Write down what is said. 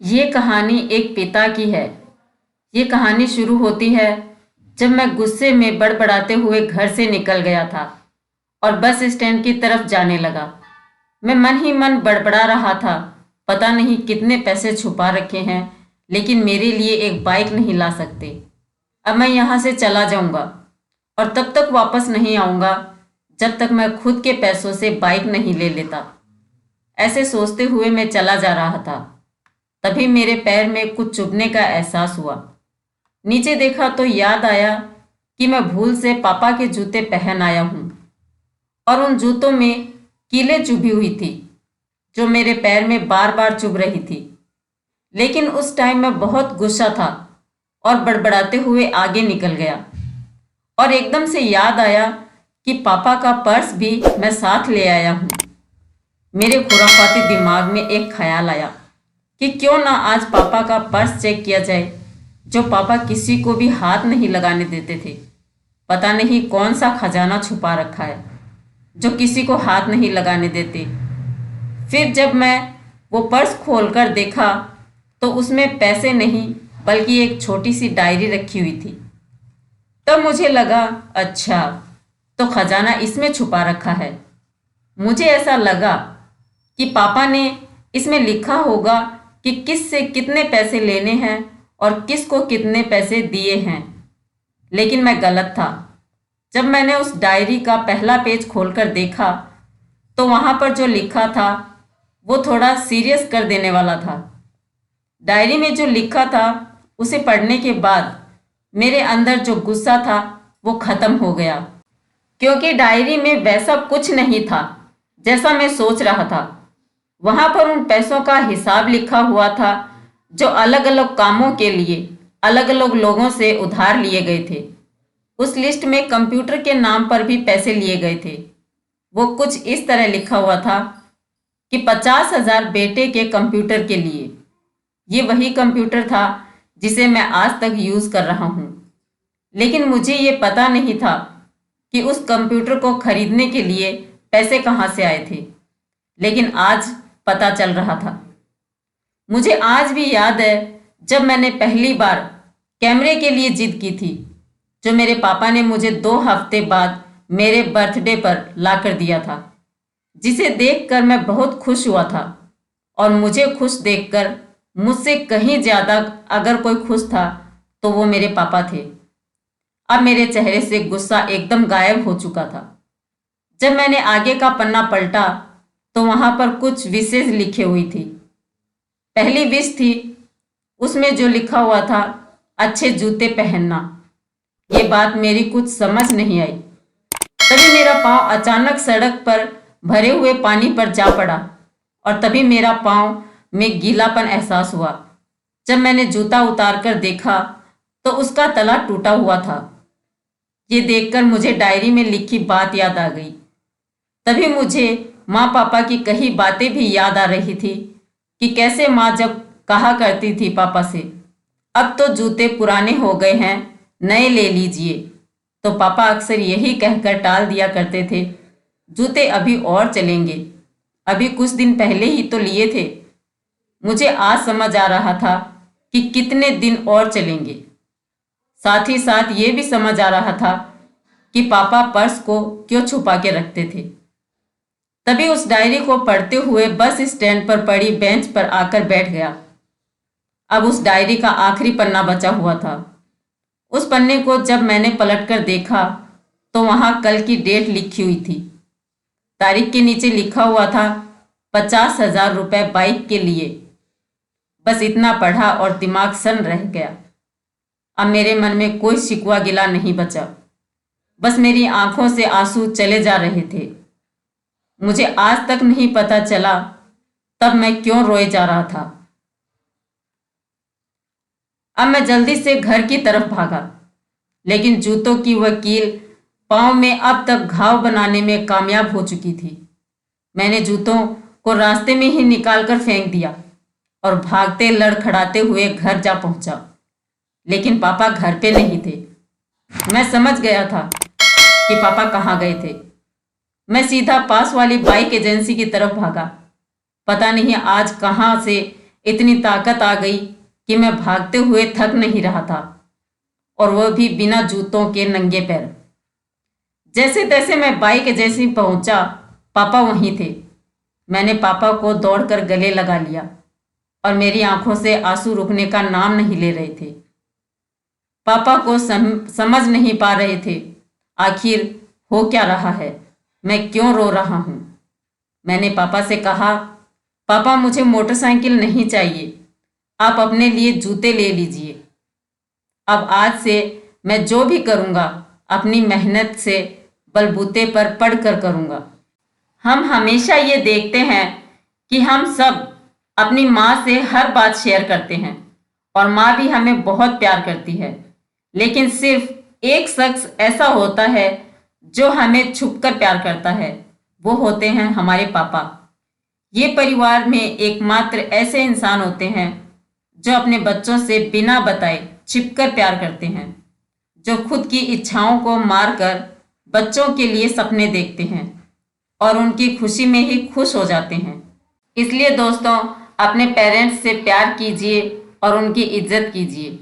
ये कहानी एक पिता की है। ये कहानी शुरू होती है जब मैं गुस्से में बड़बड़ाते हुए घर से निकल गया था और बस स्टैंड की तरफ जाने लगा। मैं मन ही मन बड़बड़ा रहा था, पता नहीं कितने पैसे छुपा रखे हैं, लेकिन मेरे लिए एक बाइक नहीं ला सकते। अब मैं यहाँ से चला जाऊँगा और तब तक वापस नहीं आऊँगा जब तक मैं खुद के पैसों से बाइक नहीं ले लेता। ऐसे सोचते हुए मैं चला जा रहा था। तभी मेरे पैर में कुछ चुभने का एहसास हुआ। नीचे देखा तो याद आया कि मैं भूल से पापा के जूते पहन आया हूँ और उन जूतों में कीलें चुभी हुई थी जो मेरे पैर में बार बार चुभ रही थी। लेकिन उस टाइम मैं बहुत गुस्सा था और बड़बड़ाते हुए आगे निकल गया और एकदम से याद आया कि पापा का पर्स भी मैं साथ ले आया हूँ। मेरे खुराफाती दिमाग में एक ख्याल आया कि क्यों ना आज पापा का पर्स चेक किया जाए, जो पापा किसी को भी हाथ नहीं लगाने देते थे। पता नहीं कौन सा खजाना छुपा रखा है जो किसी को हाथ नहीं लगाने देते। फिर जब मैं वो पर्स खोलकर देखा तो उसमें पैसे नहीं बल्कि एक छोटी सी डायरी रखी हुई थी। तब मुझे लगा, अच्छा तो खजाना इसमें छुपा रखा है। मुझे ऐसा लगा कि पापा ने इसमें लिखा होगा कि किस से कितने पैसे लेने हैं और किस को कितने पैसे दिए हैं। लेकिन मैं गलत था। जब मैंने उस डायरी का पहला पेज खोलकर देखा तो वहाँ पर जो लिखा था वो थोड़ा सीरियस कर देने वाला था। डायरी में जो लिखा था उसे पढ़ने के बाद मेरे अंदर जो गुस्सा था वो खत्म हो गया, क्योंकि डायरी में वैसा कुछ नहीं था जैसा मैं सोच रहा था। वहां पर उन पैसों का हिसाब लिखा हुआ था जो अलग अलग कामों के लिए अलग अलग लोगों से उधार लिए गए थे। उस लिस्ट में कंप्यूटर के नाम पर भी पैसे लिए गए थे। वो कुछ इस तरह लिखा हुआ था कि 50,000 बेटे के कंप्यूटर के लिए। ये वही कंप्यूटर था जिसे मैं आज तक यूज़ कर रहा हूँ। लेकिन मुझे ये पता नहीं था कि उस कंप्यूटर को खरीदने के लिए पैसे कहाँ से आए थे। लेकिन आज पता चल रहा था। मुझे आज भी याद है जब मैंने पहली बार कैमरे के लिए जिद की थी, जो मेरे पापा ने मुझे 2 हफ्ते बाद मेरे बर्थडे पर लाकर दिया था, जिसे देखकर मैं बहुत खुश हुआ था। और मुझे खुश देखकर मुझसे कहीं ज़्यादा अगर कोई खुश था तो वो मेरे पापा थे। अब मेरे चेहरे से गुस्सा एकदम गायब हो चुका था। जब मैंने आगे का पन्ना पलटा तो वहां पर कुछ विशेष लिखे हुई थी। पहली विश थी, उसमें जो लिखा हुआ था, अच्छे जूते पहनना। ये बात मेरी कुछ समझ नहीं आई। तभी मेरा पाँव अचानक सड़क पर भरे हुए पानी पर जा पड़ा और तभी मेरा पाँव में गीलापन एहसास हुआ। जब मैंने जूता उतार कर देखा तो उसका तला टूटा हुआ था। ये देखकर मुझे डायरी में लिखी बात याद आ गई। तभी मुझे माँ पापा की कही बातें भी याद आ रही थी कि कैसे माँ जब कहा करती थी पापा से, अब तो जूते पुराने हो गए हैं, नए ले लीजिए, तो पापा अक्सर यही कहकर टाल दिया करते थे, जूते अभी और चलेंगे, अभी कुछ दिन पहले ही तो लिए थे। मुझे आज समझ आ रहा था कि कितने दिन और चलेंगे। साथ ही साथ ये भी समझ आ रहा था कि पापा पर्स को क्यों छुपा के रखते थे। तभी उस डायरी को पढ़ते हुए बस स्टैंड पर पड़ी बेंच पर आकर बैठ गया। अब उस डायरी का आखिरी पन्ना बचा हुआ था। उस पन्ने को जब मैंने पलटकर देखा तो वहां कल की डेट लिखी हुई थी। तारीख के नीचे लिखा हुआ था 50,000 रुपये बाइक के लिए। बस इतना पढ़ा और दिमाग सन रह गया। अब मेरे मन में कोई शिकवा गिला नहीं बचा, बस मेरी आंखों से आंसू चले जा रहे थे। मुझे आज तक नहीं पता चला तब मैं क्यों रोए जा रहा था। अब मैं जल्दी से घर की तरफ भागा, लेकिन जूतों की वह कील पाँव में अब तक घाव बनाने में कामयाब हो चुकी थी। मैंने जूतों को रास्ते में ही निकालकर फेंक दिया और भागते लड़खड़ाते हुए घर जा पहुंचा। लेकिन पापा घर पे नहीं थे। मैं समझ गया था कि पापा कहाँ गए थे। मैं सीधा पास वाली बाइक एजेंसी की तरफ भागा। पता नहीं आज कहाँ से इतनी ताकत आ गई कि मैं भागते हुए थक नहीं रहा था, और वह भी बिना जूतों के नंगे पैर। जैसे तैसे मैं बाइक जैसी पहुंचा, पापा वहीं थे। मैंने पापा को दौड़कर गले लगा लिया और मेरी आंखों से आंसू रुकने का नाम नहीं ले रहे थे। पापा को समझ नहीं पा रहे थे आखिर हो क्या रहा है, मैं क्यों रो रहा हूँ। मैंने पापा से कहा, पापा मुझे मोटरसाइकिल नहीं चाहिए, आप अपने लिए जूते ले लीजिए। अब आज से मैं जो भी करूँगा अपनी मेहनत से बलबूते पर पढ़कर करूँगा। हम हमेशा ये देखते हैं कि हम सब अपनी माँ से हर बात शेयर करते हैं और माँ भी हमें बहुत प्यार करती है, लेकिन सिर्फ एक शख्स ऐसा होता है जो हमें छुपकर प्यार करता है, वो होते हैं हमारे पापा। ये परिवार में एकमात्र ऐसे इंसान होते हैं जो अपने बच्चों से बिना बताए छिपकर प्यार करते हैं, जो खुद की इच्छाओं को मारकर बच्चों के लिए सपने देखते हैं और उनकी खुशी में ही खुश हो जाते हैं। इसलिए दोस्तों, अपने पेरेंट्स से प्यार कीजिए और उनकी इज्जत कीजिए।